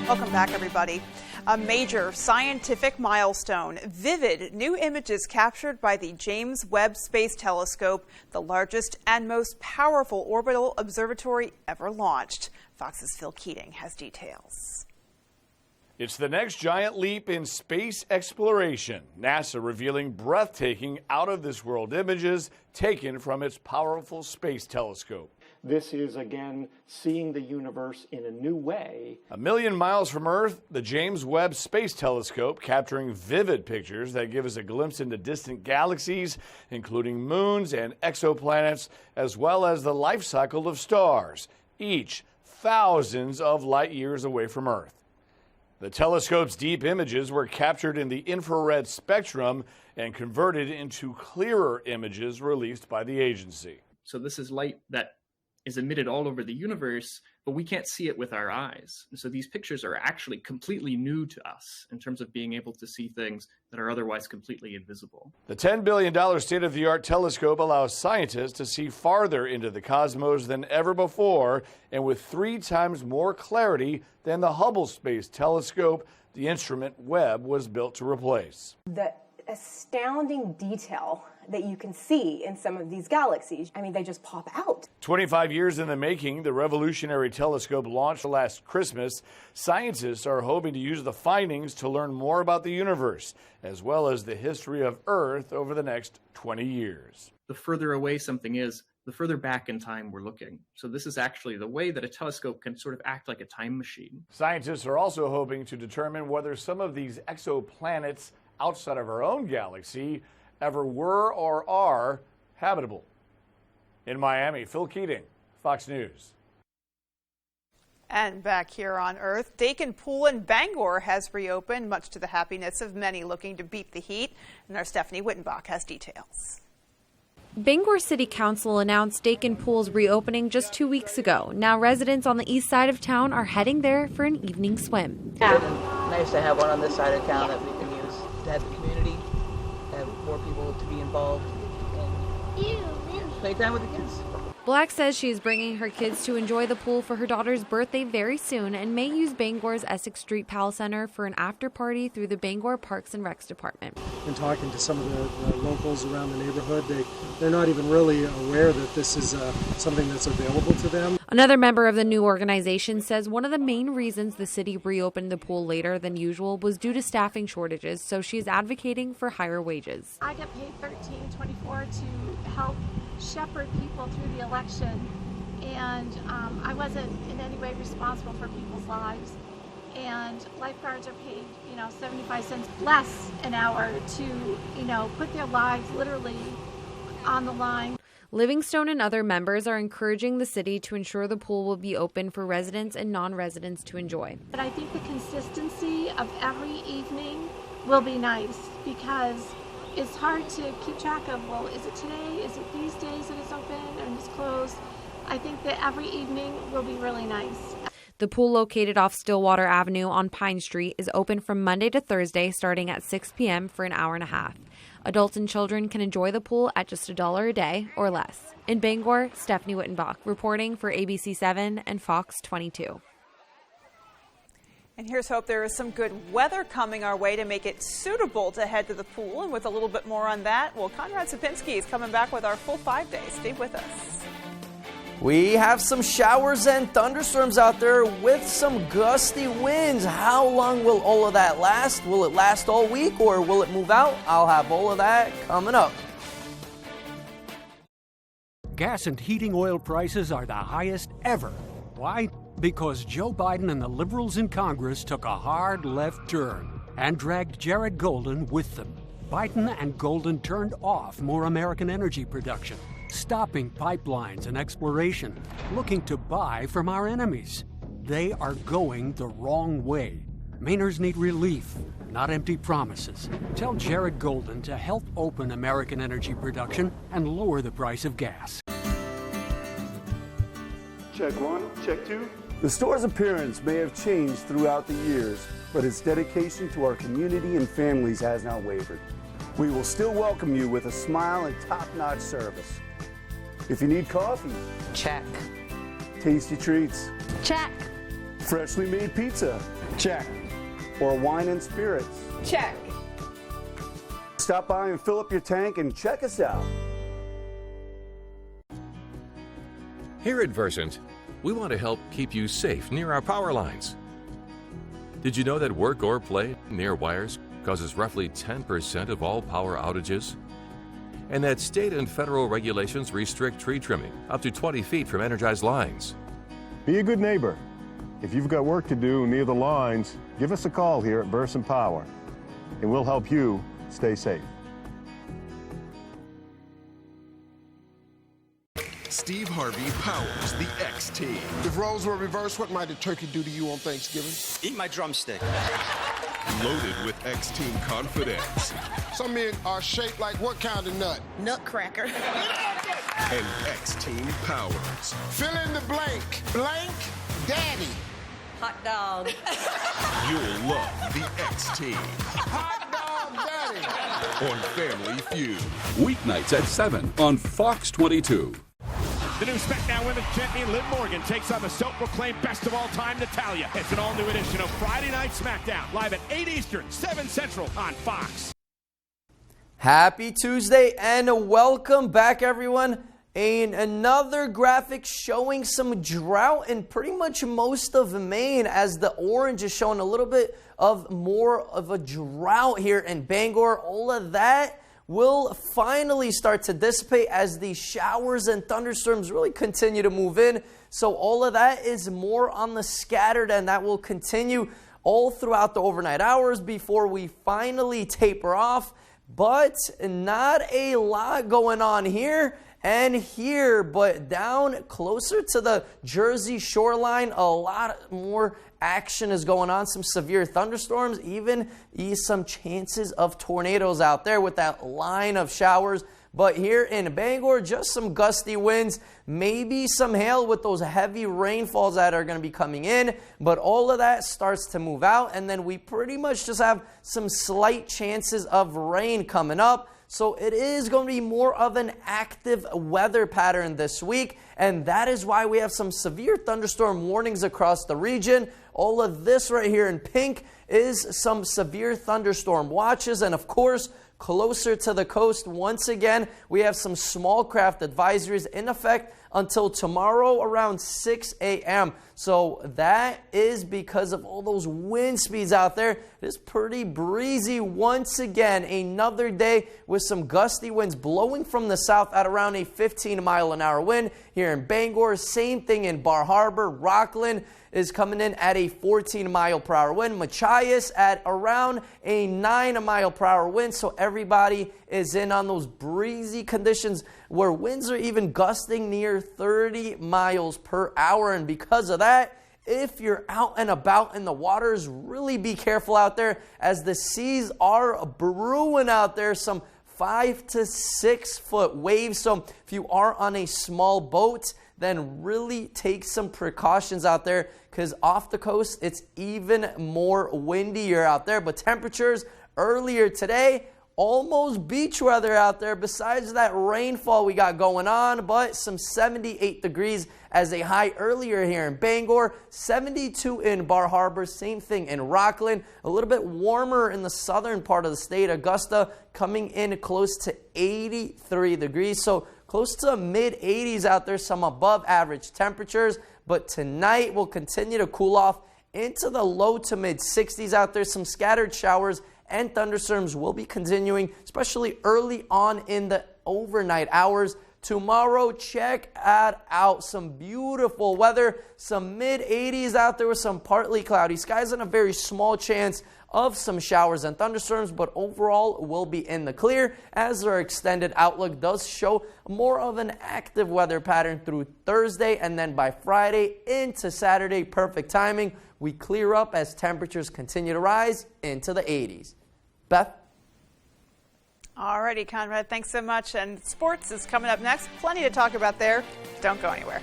Welcome back, everybody. A major scientific milestone. Vivid new images captured by the James Webb Space Telescope, the largest and most powerful orbital observatory ever launched. Fox's Phil Keating has details. It's the next giant leap in space exploration. NASA revealing breathtaking out-of-this-world images taken from its powerful space telescope. This is, again, seeing the universe in a new way. 1 million miles from Earth, the James Webb Space Telescope capturing vivid pictures that give us a glimpse into distant galaxies, including moons and exoplanets, as well as the life cycle of stars, each thousands of light years away from Earth. The telescope's deep images were captured in the infrared spectrum and converted into clearer images released by the agency. So this is light that is emitted all over the universe, but we can't see it with our eyes. So these pictures are actually completely new to us in terms of being able to see things that are otherwise completely invisible. The $10 billion state-of-the-art telescope allows scientists to see farther into the cosmos than ever before, and with 3 times more clarity than the Hubble Space Telescope, the instrument Webb was built to replace. The astounding detail that you can see in some of these galaxies, I mean, they just pop out. 25 years in the making, the revolutionary telescope launched last Christmas. Scientists are hoping to use the findings to learn more about the universe, as well as the history of Earth over the next 20 years. The further away something is, the further back in time we're looking. So this is actually the way that a telescope can sort of act like a time machine. Scientists are also hoping to determine whether some of these exoplanets outside of our own galaxy ever were or are habitable. In Miami, Phil Keating, Fox News. And back here on Earth, Dakin Pool in Bangor has reopened, much to the happiness of many looking to beat the heat. And our Stephanie Wittenbach has details. Bangor City Council announced Dakin Pool's reopening just 2 weeks ago. Now residents on the east side of town are heading there for an evening swim. Yeah. Nice to have one on this side of town that we can use to have the community, have more people to be involved, and play time with the kids. Black says she is bringing her kids to enjoy the pool for her daughter's birthday very soon and may use Bangor's Essex Street Pal Center for an after party through the Bangor Parks and Recs Department. And talking to some of the locals around the neighborhood, they're not even really aware that this is something that's available to them. Another member of the new organization says one of the main reasons the city reopened the pool later than usual was due to staffing shortages, so she is advocating for higher wages. I get paid $13.24 to help shepherd people through the election, and I wasn't in any way responsible for people's lives. And lifeguards are paid, 75 cents less an hour to, put their lives literally on the line. Livingstone and other members are encouraging the city to ensure the pool will be open for residents and non-residents to enjoy. But I think the consistency of every evening will be nice, because it's hard to keep track of, well, is it today? Is it these days that it's open and it's closed? I think that every evening will be really nice. The pool, located off Stillwater Avenue on Pine Street, is open from Monday to Thursday starting at 6 p.m. for an hour and a half. Adults and children can enjoy the pool at just $1 a day or less. In Bangor, Stephanie Wittenbach reporting for ABC 7 and Fox 22. And here's hope there is some good weather coming our way to make it suitable to head to the pool. And with a little bit more on that, well, Conrad Sapinski is coming back with our full 5 days. Stay with us. We have some showers and thunderstorms out there with some gusty winds. How long will all of that last? Will it last all week or will it move out? I'll have all of that coming up. Gas and heating oil prices are the highest ever. Why? Because Joe Biden and the liberals in Congress took a hard left turn and dragged Jared Golden with them. Biden and Golden turned off more American energy production, stopping pipelines and exploration, looking to buy from our enemies. They are going the wrong way. Mainers need relief, not empty promises. Tell Jared Golden to help open American energy production and lower the price of gas. Check 1, check 2. The store's appearance may have changed throughout the years, but its dedication to our community and families has not wavered. We will still welcome you with a smile and top-notch service. If you need coffee, check. Tasty treats, check. Freshly made pizza, check. or wine and spirits? Check. Stop by and fill up your tank and check us out. Here at Versant, we want to help keep you safe near our power lines. Did you know that work or play near wires causes roughly 10% of all power outages? And that state and federal regulations restrict tree trimming up to 20 feet from energized lines. Be a good neighbor. If you've got work to do near the lines, give us a call here at Versant Power, and we'll help you stay safe. Steve Harvey powers the X Team. If roles were reversed, what might a turkey do to you on Thanksgiving? Eat my drumstick. Loaded with X Team confidence. Some men are shaped like what kind of nut? Nutcracker. And X Team powers. Fill in the blank. Blank Daddy. Hot dog. You'll love the X Team. Hot dog Daddy. On Family Feud. Weeknights at 7 on Fox 22. The new SmackDown Women's Champion Liv Morgan takes on the self-proclaimed best of all time, Natalya. It's an all-new edition of Friday Night SmackDown, live at 8 Eastern, 7 Central on Fox. Happy Tuesday and welcome back, everyone. Another graphic showing some drought in pretty much most of Maine, as the orange is showing a little bit of more of a drought here in Bangor. All of that will finally start to dissipate as the showers and thunderstorms really continue to move in. So all of that is more on the scattered, and that will continue all throughout the overnight hours before we finally taper off. But not a lot going on here and here, but down closer to the Jersey shoreline, a lot more action is going on. Some severe thunderstorms, even some chances of tornadoes out there with that line of showers. But here in Bangor, just some gusty winds, maybe some hail with those heavy rainfalls that are going to be coming in. But all of that starts to move out, and then we pretty much just have some slight chances of rain coming up. So it is going to be more of an active weather pattern this week, and that is why we have some severe thunderstorm warnings across the region. All of this right here in pink is some severe thunderstorm watches, and of course, closer to the coast, once again, we have some small craft advisories in effect until tomorrow around 6 a.m. So that is because of all those wind speeds out there. It is pretty breezy once again. Another day with some gusty winds blowing from the south at around a 15-mile-an-hour wind. Here in Bangor, same thing in Bar Harbor. Rockland is coming in at a 14-mile-per-hour wind. Machias at around a 9-mile-per-hour wind. So everybody is in on those breezy conditions where winds are even gusting near 30 miles per hour. And because of that, if you're out and about in the waters, really be careful out there, as the seas are brewing out there. Some 5 to 6 foot waves. So if you are on a small boat, then really take some precautions out there, because off the coast, it's even more windier out there. But temperatures earlier today, almost beach weather out there besides that rainfall we got going on, but some 78 degrees as a high earlier here in Bangor, 72 in Bar Harbor, same thing in Rockland, a little bit warmer in the southern part of the state. Augusta coming in close to 83 degrees, so close to mid-80s out there, some above average temperatures. But tonight will continue to cool off into the low to mid-60s out there. Some scattered showers and thunderstorms will be continuing, especially early on in the overnight hours. Tomorrow, check out some beautiful weather, some mid-80s out there with some partly cloudy skies and a very small chance of some showers and thunderstorms, but overall will be in the clear, as our extended outlook does show more of an active weather pattern through Thursday, and then by Friday into Saturday, perfect timing. We clear up as temperatures continue to rise into the 80s. Beth? Alrighty, Conrad, thanks so much. And sports is coming up next. Plenty to talk about there. Don't go anywhere.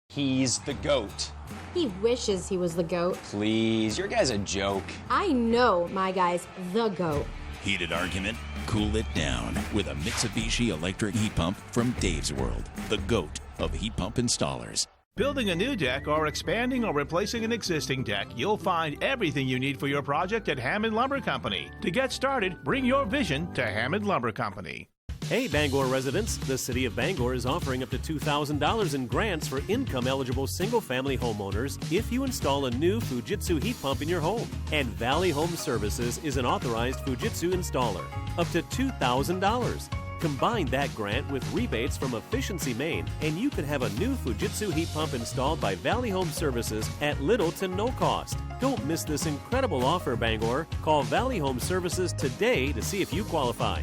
He's the GOAT. He wishes he was the GOAT. Please, your guy's a joke. I know my guy's the GOAT. Heated argument? Cool it down with a Mitsubishi electric heat pump from Dave's World, the GOAT of heat pump installers. Building a new deck or expanding or replacing an existing deck, you'll find everything you need for your project at Hammond Lumber Company. To get started, bring your vision to Hammond Lumber Company. Hey Bangor residents, the City of Bangor is offering up to $2,000 in grants for income-eligible single-family homeowners if you install a new Fujitsu heat pump in your home. And Valley Home Services is an authorized Fujitsu installer. Up to $2,000. Combine that grant with rebates from Efficiency Maine, and you can have a new Fujitsu heat pump installed by Valley Home Services at little to no cost. Don't miss this incredible offer, Bangor. Call Valley Home Services today to see if you qualify.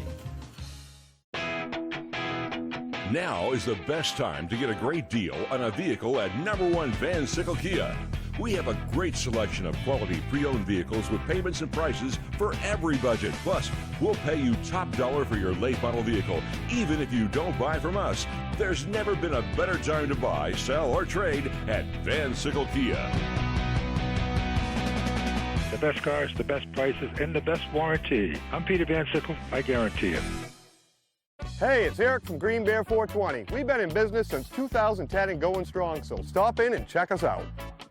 Now is the best time to get a great deal on a vehicle at #1 Van Sickle Kia. We have a great selection of quality pre-owned vehicles with payments and prices for every budget. Plus, we'll pay you top dollar for your late model vehicle, even if you don't buy from us. There's never been a better time to buy, sell, or trade at Van Sickle Kia. The best cars, the best prices, and the best warranty. I'm Peter Van Sickle. I guarantee it. Hey, it's Eric from Green Bear 420. We've been in business since 2010 and going strong, so stop in and check us out.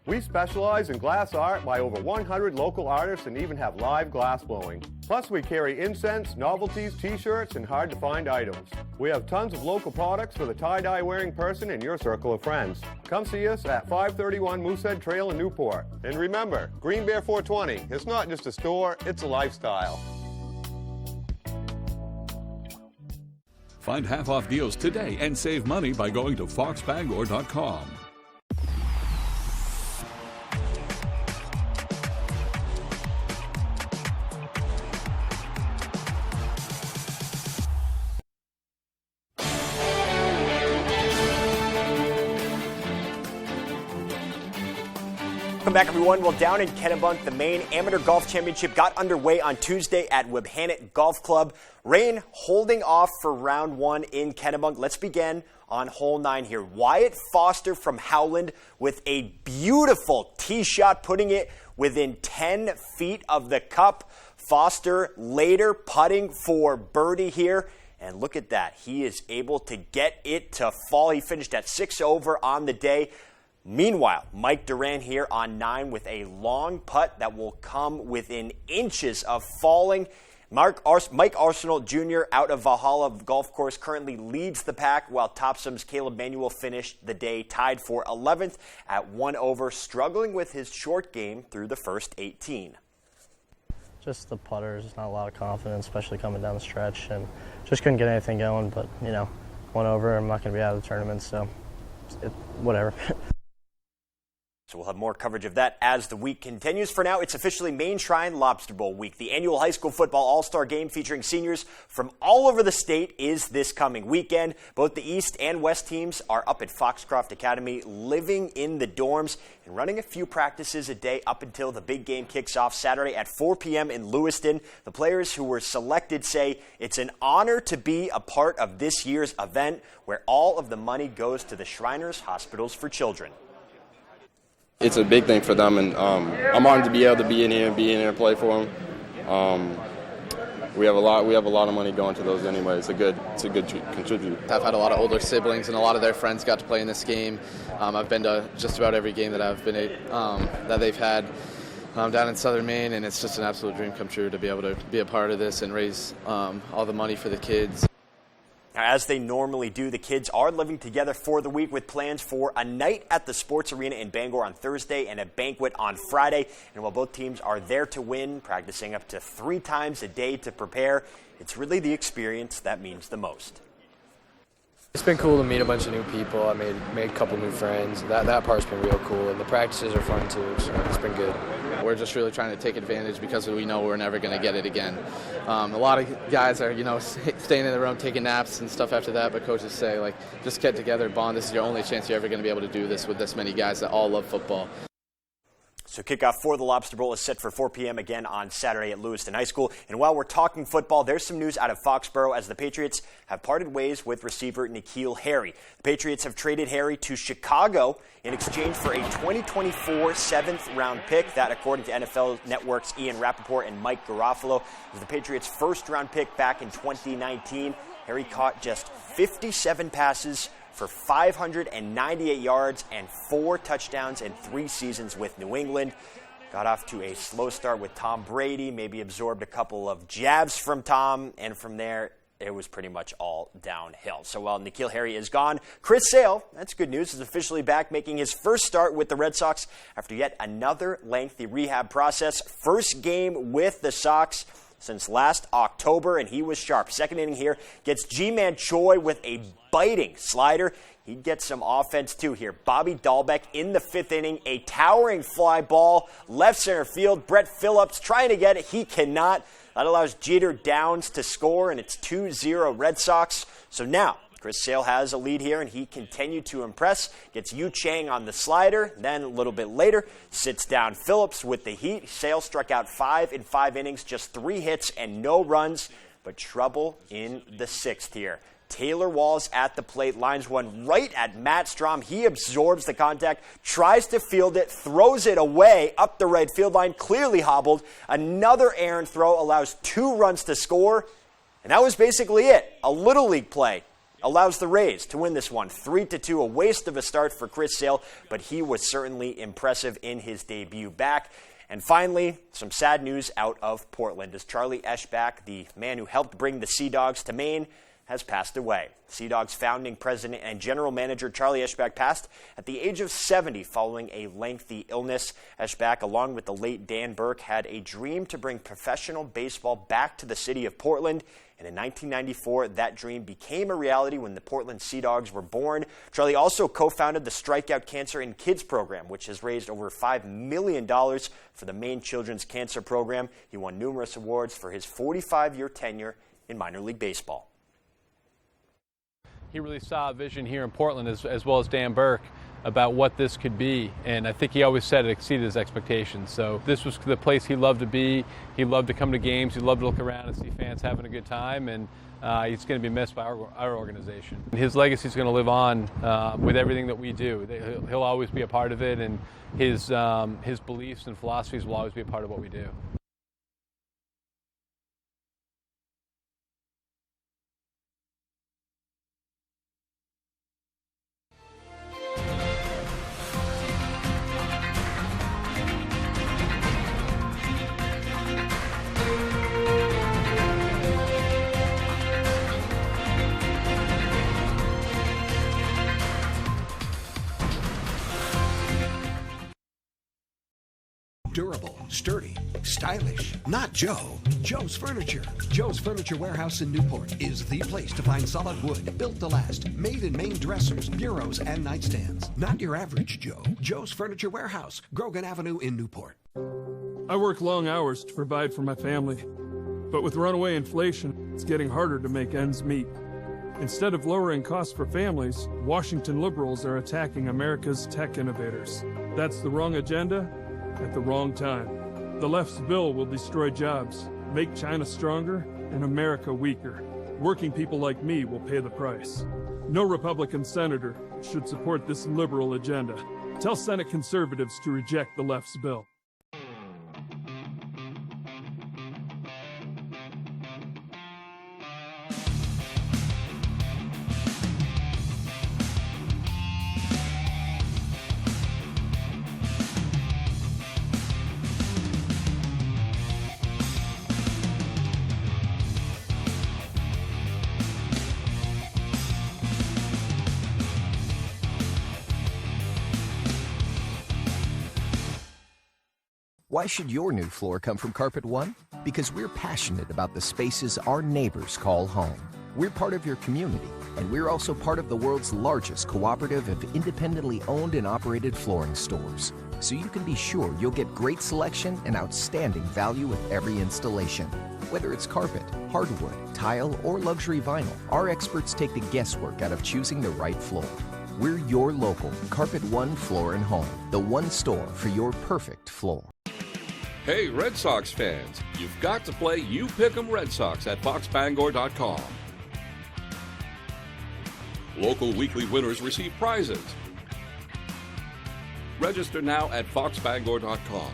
We specialize in glass art by over 100 local artists and even have live glass blowing. Plus, we carry incense, novelties, t-shirts, and hard-to-find items. We have tons of local products for the tie-dye wearing person in your circle of friends. Come see us at 531 Moosehead Trail in Newport. And remember, Green Bear 420, it's not just a store, it's a lifestyle. Find half-off deals today and save money by going to foxbangor.com. Welcome back, everyone. Well, down in Kennebunk, the Maine Amateur Golf Championship got underway on Tuesday at Webhannet Golf Club. Rain holding off for round one in Kennebunk. Let's begin on hole 9 here. Wyatt Foster from Howland with a beautiful tee shot, putting it within 10 feet of the cup. Foster later putting for birdie here. And look at that. He is able to get it to fall. He finished at 6 over on the day. Meanwhile, Mike Duran here on 9 with a long putt that will come within inches of falling. Mike Arsenal Jr. out of Valhalla Golf Course currently leads the pack, while Topsum's Caleb Manuel finished the day tied for 11th at 1 over, struggling with his short game through the first 18. Just the putter, just not a lot of confidence, especially coming down the stretch, and just couldn't get anything going. But 1 over, I'm not going to be out of the tournament, so whatever. So we'll have more coverage of that as the week continues. For now, it's officially Main Shrine Lobster Bowl week. The annual high school football all-star game featuring seniors from all over the state is this coming weekend. Both the East and West teams are up at Foxcroft Academy, living in the dorms and running a few practices a day up until the big game kicks off Saturday at 4 p.m. in Lewiston. The players who were selected say it's an honor to be a part of this year's event, where all of the money goes to the Shriners Hospitals for Children. It's a big thing for them, and I'm honored to be able to be in here and play for them. We have a lot of money going to those anyway. It's a good contribute. I've had a lot of older siblings, and a lot of their friends got to play in this game. I've been to just about every game that I've been that they've had down in Southern Maine, and it's just an absolute dream come true to be able to be a part of this and raise all the money for the kids. As they normally do, the kids are living together for the week with plans for a night at the Sports Arena in Bangor on Thursday and a banquet on Friday. And while both teams are there to win, practicing up to 3 times a day to prepare, it's really the experience that means the most. It's been cool to meet a bunch of new people. I made a couple new friends. That part's been real cool, and the practices are fun too, so it's been good. We're just really trying to take advantage because we know we're never going to get it again. A lot of guys are, staying in the room, taking naps and stuff after that, but coaches say, just get together, bond. This is your only chance you're ever going to be able to do this with this many guys that all love football. So kickoff for the Lobster Bowl is set for 4 p.m. again on Saturday at Lewiston High School. And while we're talking football, there's some news out of Foxborough as the Patriots have parted ways with receiver N'Keal Harry. The Patriots have traded Harry to Chicago in exchange for a 2024 7th-round pick. That, according to NFL Network's Ian Rappaport and Mike Garofalo, is the Patriots' first-round pick back in 2019. Harry caught just 57 passes for 598 yards and 4 touchdowns in 3 seasons with New England. Got off to a slow start with Tom Brady, maybe absorbed a couple of jabs from Tom, and from there, it was pretty much all downhill. So while N'Keal Harry is gone, Chris Sale, that's good news, is officially back, making his first start with the Red Sox after yet another lengthy rehab process. First game with the Sox since last October, and he was sharp. Second inning here, gets G-Man Choi with a biting slider. He'd get some offense too here. Bobby Dahlbeck in the 5th inning, a towering fly ball, left center field. Brett Phillips trying to get it. He cannot. That allows Jeter Downs to score, and it's 2-0 Red Sox. So now, Chris Sale has a lead here, and he continued to impress. Gets Yu Chang on the slider. Then a little bit later, sits down Phillips with the heat. Sale struck out 5 in 5 innings, just 3 hits and no runs, but trouble in the 6th here. Taylor Walls at the plate, lines one right at Matt Strom. He absorbs the contact, tries to field it, throws it away up the right field line, clearly hobbled. Another errant throw allows 2 runs to score, and that was basically it. A Little League play allows the Rays to win this one 3-2, a waste of a start for Chris Sale, but he was certainly impressive in his debut back. And finally, some sad news out of Portland as Charlie Eschbach, the man who helped bring the Sea Dogs to Maine, has passed away. Sea Dogs founding president and general manager Charlie Eschbach passed at the age of 70 following a lengthy illness. Eschbach, along with the late Dan Burke, had a dream to bring professional baseball back to the city of Portland. And in 1994, that dream became a reality when the Portland Sea Dogs were born. Charlie also co-founded the Strikeout Cancer in Kids program, which has raised over $5 million for the Maine Children's Cancer Program. He won numerous awards for his 45-year tenure in minor league baseball. He really saw a vision here in Portland, as well as Dan Burke, about what this could be. And I think he always said it exceeded his expectations. So this was the place he loved to be. He loved to come to games. He loved to look around and see fans having a good time. And he's going to be missed by our organization. His legacy is going to live on with everything that we do. He'll always be a part of it, and his beliefs and philosophies will always be a part of what we do. Durable, sturdy, stylish. Not Joe. Joe's Furniture. Joe's Furniture Warehouse in Newport is the place to find solid wood, built to last, made in Maine dressers, bureaus, and nightstands. Not your average Joe. Joe's Furniture Warehouse, Grogan Avenue in Newport. I work long hours to provide for my family, but with runaway inflation, it's getting harder to make ends meet. Instead of lowering costs for families, Washington liberals are attacking America's tech innovators. That's the wrong agenda at the wrong time. The left's bill will destroy jobs, make China stronger, and America weaker. Working people like me will pay the price. No Republican senator should support this liberal agenda. Tell Senate conservatives to reject the left's bill. Why should your new floor come from Carpet One? Because we're passionate about the spaces our neighbors call home. We're part of your community, and we're also part of the world's largest cooperative of independently owned and operated flooring stores. So you can be sure you'll get great selection and outstanding value with every installation. Whether it's carpet, hardwood, tile, or luxury vinyl, our experts take the guesswork out of choosing the right floor. We're your local Carpet One Floor and Home, the one store for your perfect floor. Hey, Red Sox fans, you've got to play You Pick 'em Red Sox at foxbangor.com. Local weekly winners receive prizes. Register now at foxbangor.com.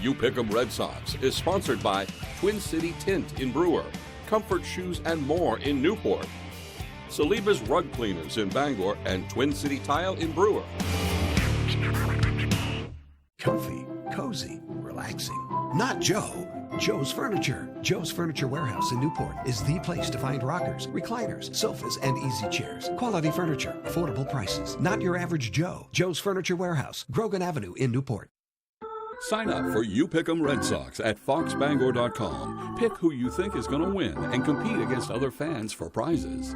You Pick 'em Red Sox is sponsored by Twin City Tint in Brewer, Comfort Shoes and More in Newport, Saliba's Rug Cleaners in Bangor, and Twin City Tile in Brewer. Comfy, cozy, relaxing. Not Joe. Joe's Furniture. Joe's Furniture Warehouse in Newport is the place to find rockers, recliners, sofas, and easy chairs. Quality furniture, affordable prices. Not your average Joe. Joe's Furniture Warehouse, Grogan Avenue in Newport. Sign up for You Pick 'em Red Sox at foxbangor.com. Pick who you think is going to win and compete against other fans for prizes.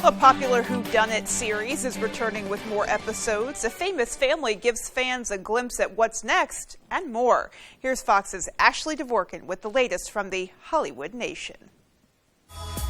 A popular Whodunit series is returning with more episodes. A famous family gives fans a glimpse at what's next and more. Here's Fox's Ashley Dvorkin with the latest from the Hollywood Nation.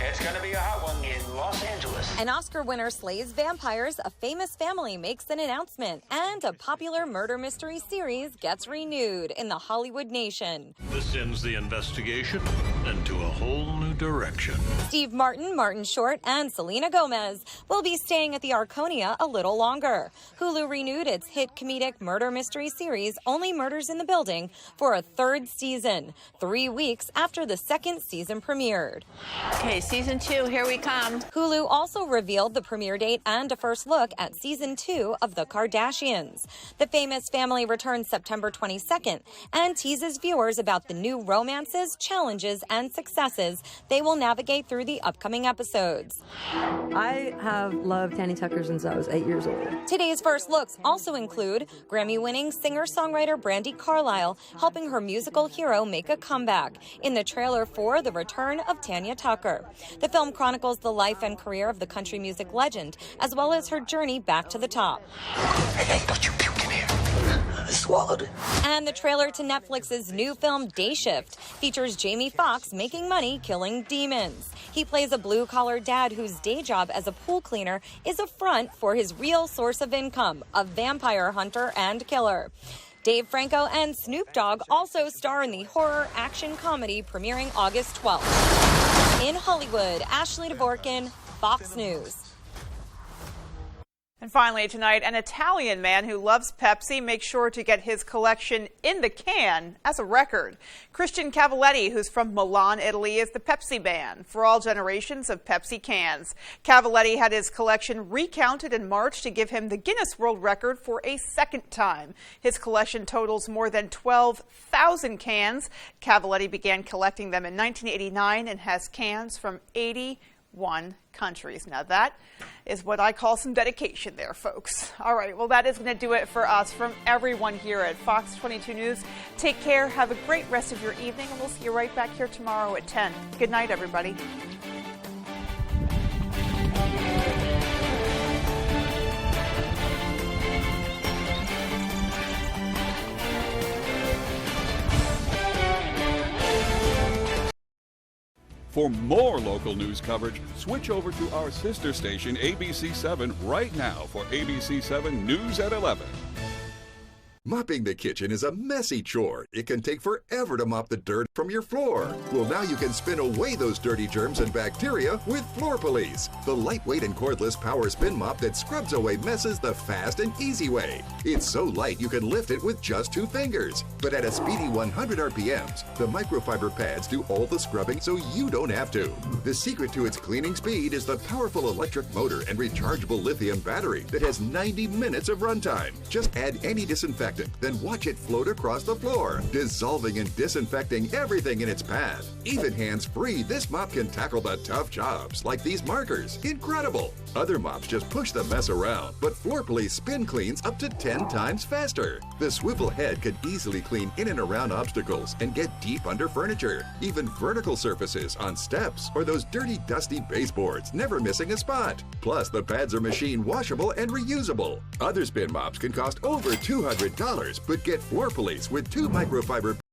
It's going to be a hot one in Los Angeles. An Oscar winner slays vampires, a famous family makes an announcement, and a popular murder mystery series gets renewed in the Hollywood Nation. This sends the investigation into a whole new direction. Steve Martin, Martin Short, and Selena Gomez will be staying at the Arconia a little longer. Hulu renewed its hit comedic murder mystery series, Only Murders in the Building, for a third season, 3 weeks after the second season premiered. Okay, season 2, here we come. Hulu also revealed the premiere date and a first look at season 2 of The Kardashians. The famous family returns September 22nd and teases viewers about the new romances, challenges, and successes they will navigate through the upcoming episodes. I have loved Tanny Tucker since I was 8 years old. Today's first looks also include Grammy-winning singer-songwriter Brandi Carlile helping her musical hero make a comeback in the trailer for The Return of Tanya Tucker. The film chronicles the life and career of the country music legend, as well as her journey back to the top. Hey, don't you puke in here. I swallowed it. And the trailer to Netflix's new film Day Shift features Jamie Foxx making money killing demons. He plays a blue-collar dad whose day job as a pool cleaner is a front for his real source of income, a vampire hunter and killer. Dave Franco and Snoop Dogg also star in the horror action comedy premiering August 12th. In Hollywood, Ashley Dvorkin, Fox News. And finally tonight, an Italian man who loves Pepsi makes sure to get his collection in the can as a record. Christian Cavalletti, who's from Milan, Italy, is the Pepsi man for all generations of Pepsi cans. Cavalletti had his collection recounted in March to give him the Guinness World Record for a second time. His collection totals more than 12,000 cans. Cavalletti began collecting them in 1989 and has cans from 81 countries. Now that is what I call some dedication there, folks. All right, well, that is going to do it for us from everyone here at Fox 22 News. Take care, have a great rest of your evening, and we'll see you right back here tomorrow at 10. Good night, everybody. For more local news coverage, switch over to our sister station, ABC7, right now for ABC7 News at 11. Mopping the kitchen is a messy chore. It can take forever to mop the dirt from your floor. Well, now you can spin away those dirty germs and bacteria with Floor Police, the lightweight and cordless power spin mop that scrubs away messes the fast and easy way. It's so light you can lift it with just 2 fingers. But at a speedy 100 RPMs, the microfiber pads do all the scrubbing so you don't have to. The secret to its cleaning speed is the powerful electric motor and rechargeable lithium battery that has 90 minutes of runtime. Just add any disinfectant, then watch it float across the floor, dissolving and disinfecting everything in its path. Even hands-free, this mop can tackle the tough jobs, like these markers. Incredible! Other mops just push the mess around, but Floor Police spin cleans up to 10 times faster. The swivel head can easily clean in and around obstacles and get deep under furniture, even vertical surfaces on steps or those dirty, dusty baseboards, never missing a spot. Plus, the pads are machine washable and reusable. Other spin mops can cost over $200, but get Floor Police with 2 microfiber